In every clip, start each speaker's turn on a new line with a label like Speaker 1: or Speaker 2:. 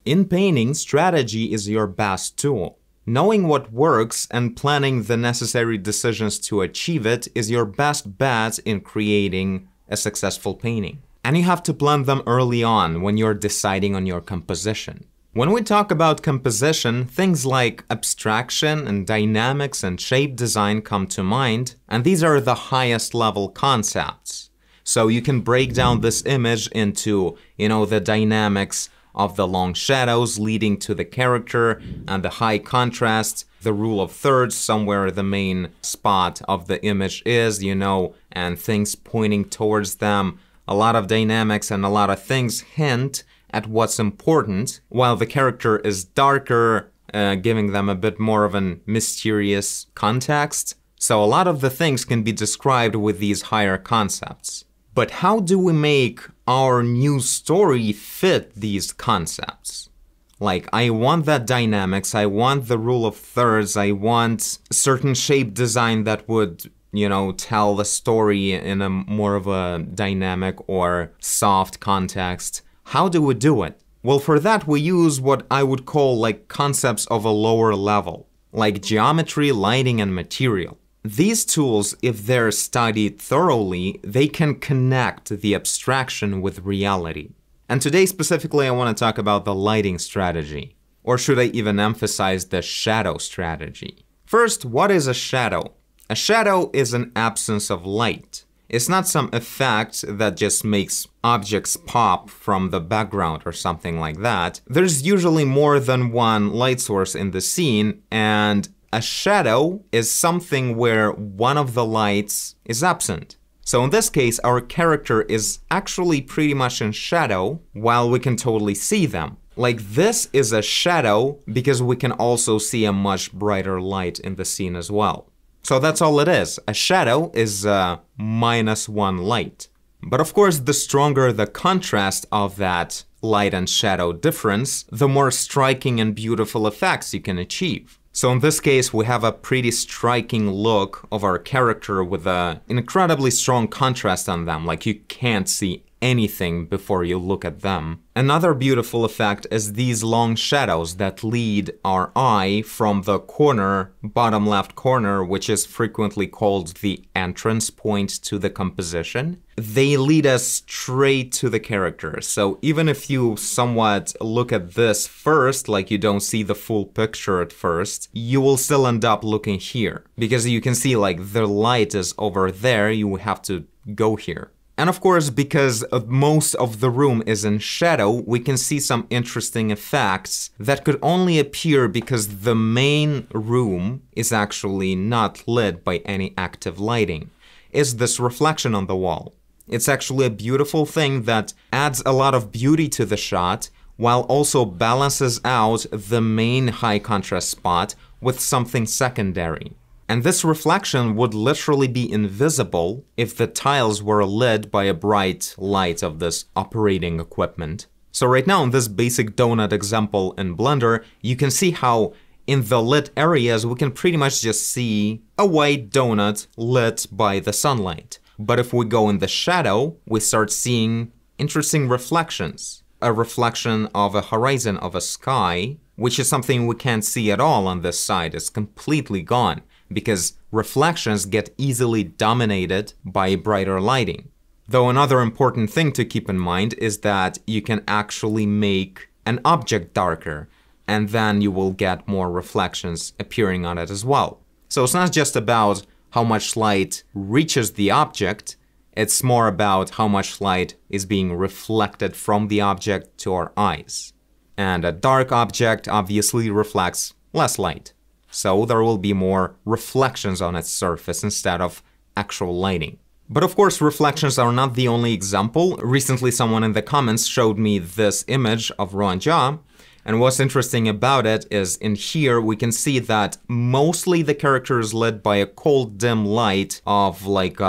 Speaker 1: In painting, strategy is your best tool. Knowing what works and planning the necessary decisions to achieve it is your best bet in creating a successful painting. And you have to plan them early on when you're deciding on your composition. When we talk about composition, things like abstraction and dynamics and shape design come to mind, and these are the highest level concepts. So you can break down this image into, the dynamics of the long shadows leading to the character and the high contrast, the rule of thirds, somewhere the main spot of the image is, and things pointing towards them. A lot of dynamics and a lot of things hint at what's important, while the character is darker, giving them a bit more of an mysterious context. So a lot of the things can be described with these higher concepts. But how do we make our new story fit these concepts? Like, I want that dynamics, I want the rule of thirds, I want certain shape design that would, tell the story in a more of a dynamic or soft context. How do we do it? Well, for that we use what I would call like concepts of a lower level, like geometry, lighting, and material. These tools, if they're studied thoroughly, they can connect the abstraction with reality. And today specifically I want to talk about the lighting strategy. Or should I even emphasize the shadow strategy? First, what is a shadow? A shadow is an absence of light. It's not some effect that just makes objects pop from the background or something like that. There's usually more than one light source in the scene, and a shadow is something where one of the lights is absent. So in this case, our character is actually pretty much in shadow while we can totally see them. Like, this is a shadow because we can also see a much brighter light in the scene as well. So that's all it is. A shadow is -1 light. But of course, the stronger the contrast of that light and shadow difference, the more striking and beautiful effects you can achieve. So in this case, we have a pretty striking look of our character with an incredibly strong contrast on them, like you can't see anything before you look at them. Another beautiful effect is these long shadows that lead our eye from the corner, bottom left corner, which is frequently called the entrance point to the composition. They lead us straight to the character. So even if you somewhat look at this first, like you don't see the full picture at first, you will still end up looking here. Because you can see like the light is over there, you have to go here. And of course, because most of the room is in shadow, we can see some interesting effects that could only appear because the main room is actually not lit by any active lighting. It's this reflection on the wall. It's actually a beautiful thing that adds a lot of beauty to the shot, while also balances out the main high contrast spot with something secondary. And this reflection would literally be invisible if the tiles were lit by a bright light of this operating equipment. So right now in this basic donut example in Blender, you can see how in the lit areas we can pretty much just see a white donut lit by the sunlight. But if we go in the shadow, we start seeing interesting reflections. A reflection of a horizon of a sky, which is something we can't see at all on this side. It's completely gone, because reflections get easily dominated by brighter lighting. Though another important thing to keep in mind is that you can actually make an object darker, and then you will get more reflections appearing on it as well. So it's not just about how much light reaches the object, it's more about how much light is being reflected from the object to our eyes. And a dark object obviously reflects less light. So there will be more reflections on its surface instead of actual lighting. But of course, reflections are not the only example. Recently, someone in the comments showed me this image of Ruan Jia, and what's interesting about it is in here we can see that mostly the character is lit by a cold, dim light of like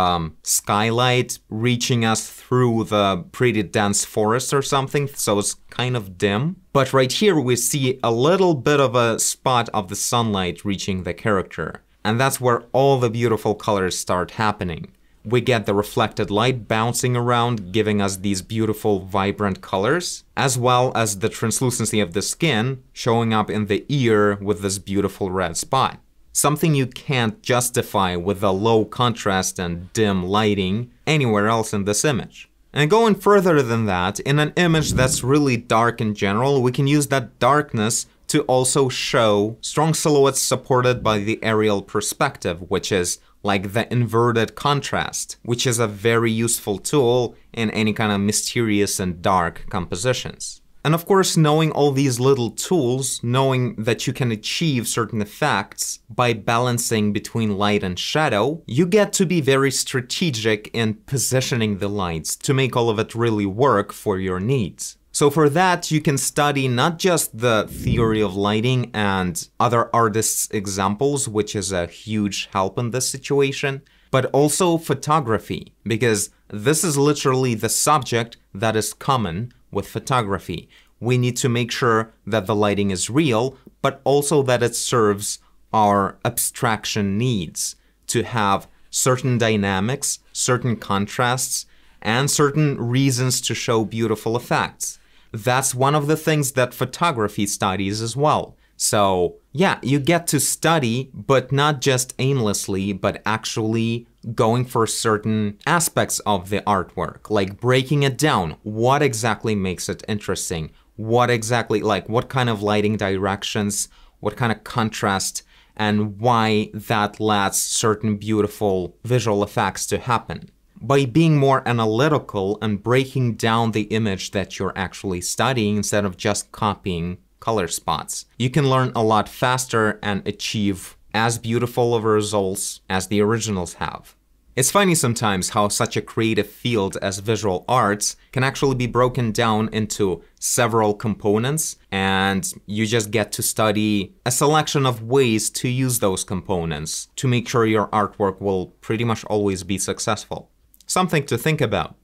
Speaker 1: skylight reaching us through the pretty dense forest or something, so it's kind of dim. But right here we see a little bit of a spot of the sunlight reaching the character. And that's where all the beautiful colors start happening. we get the reflected light bouncing around, giving us these beautiful, vibrant colors, as well as the translucency of the skin showing up in the ear with this beautiful red spot. Something you can't justify with the low contrast and dim lighting anywhere else in this image. And going further than that, in an image that's really dark in general, we can use that darkness to also show strong silhouettes supported by the aerial perspective, which is like the inverted contrast, which is a very useful tool in any kind of mysterious and dark compositions. And of course, knowing all these little tools, knowing that you can achieve certain effects by balancing between light and shadow, you get to be very strategic in positioning the lights to make all of it really work for your needs. So for that, you can study not just the theory of lighting and other artists' examples, which is a huge help in this situation, but also photography, because this is literally the subject that is common with photography. We need to make sure that the lighting is real, but also that it serves our abstraction needs to have certain dynamics, certain contrasts, and certain reasons to show beautiful effects. That's one of the things that photography studies as well. So yeah, you get to study, but not just aimlessly, but actually going for certain aspects of the artwork, like breaking it down. What exactly makes it interesting? What exactly, like what kind of lighting directions, what kind of contrast, and why that lets certain beautiful visual effects to happen. By being more analytical and breaking down the image that you're actually studying instead of just copying color spots, you can learn a lot faster and achieve as beautiful of results as the originals have. It's funny sometimes how such a creative field as visual arts can actually be broken down into several components, and you just get to study a selection of ways to use those components to make sure your artwork will pretty much always be successful. Something to think about.